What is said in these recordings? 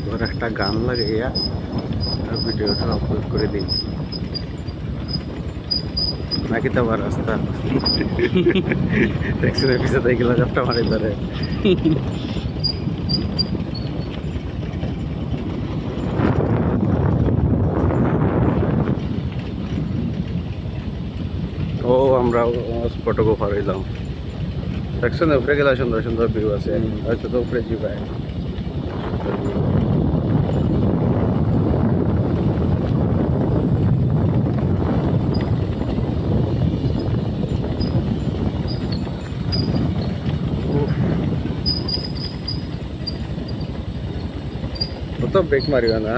ঘরে একটা গান লাগাইয়া ভিডিওটা আপলোড করে দিই নাকি তো আবার রাস্তা ট্যাক্সির পিছনে গেলে একটা মারি ধরে ও আমরা স্পটে পার হইলাম দেখছেন উপরে গেলে সুন্দর সুন্দর ভিউ আছে হয়তো তো উপরে যাবে তো ব্রেক মারিবা না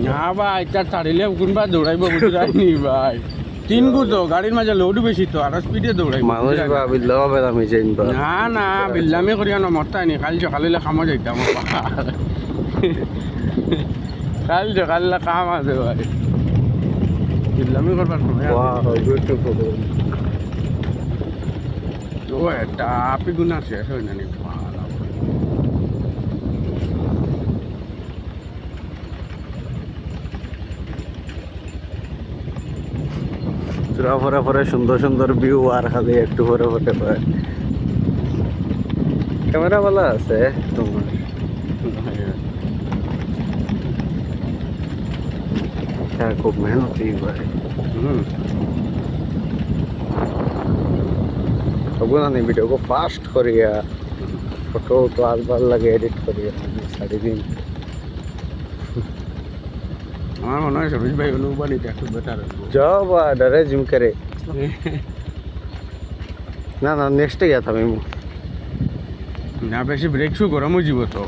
না ভাই এটা ছাড়িলে কোনবা দৌড়াইব বুঝি যায়নি ভাই তিন গুতো গাড়ির মাঝে লোড বেশি তো আর স্পিডে দৌড়াইব মানুষ ভাবিল আমি যাইবা না না বিল্লামি করিয়া না মরতাই নি কাল সকালে কামো যাইতাম কাল সকালে কাম আছে ভাই বিল্লামি করবার সময় তো এটা আপি গুণা শেষ হয় না নি পরে পরে সুন্দর সুন্দর ভিউ আর খালি একটু পরে পরে পায় ক্যামেরা ভালো আছে তোমার হ্যাঁ খুব মেহনতি ভাই তবু না ভিডিও को फास्ट करिया फोटो तो आज बार लगे एडिट करिया सारी दिन আমার মনে হয় সবিজ ভাই হলো বাড়িতে একটু বেটার যাও বা ডরে জিম করে না না নেক্সট গিয়া था मैं না বেশি ব্রেক শু গরম হয়ে যাব তো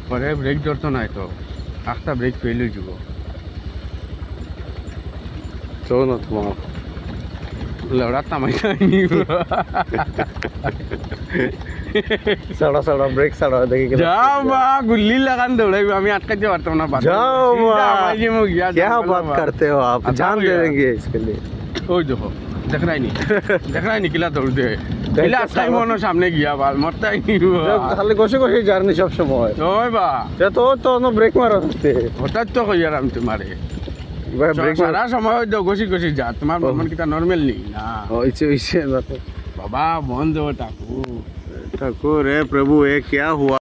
পরে ব্রেক ধরতো নাই তো একটা ব্রেক ফেল হয়ে যাব চলো না তোমার লড়া তামাই যায়নি সাড়া সাড়া ব্রেক সাড়া দেখি যাও বা গুল্লি লাগান দৌড়াইব আমি আটকাতে পারতাম না जाओ गया क्या बात करते हो आप जान दे देंगे इसके लिए ওই দেখো দেখ রাই নি কিলা দৌড় দে কিলা সাই মনো সামনে গিয়া বাল মরতাই নি খালি বসে বসে জার্নি সব সময় ওই বা তো তো নো ব্রেক মারো হতে হঠাৎ তো কইয়ার আমি তোমারে ব্রেক সারা সময় দাও ঘষি ঘষি যা তোমার মন কিটা নরমাল নি না ওইছে বাবা বন্ধ ঠাকুর ठाकुर हे प्रभु ये क्या हुआ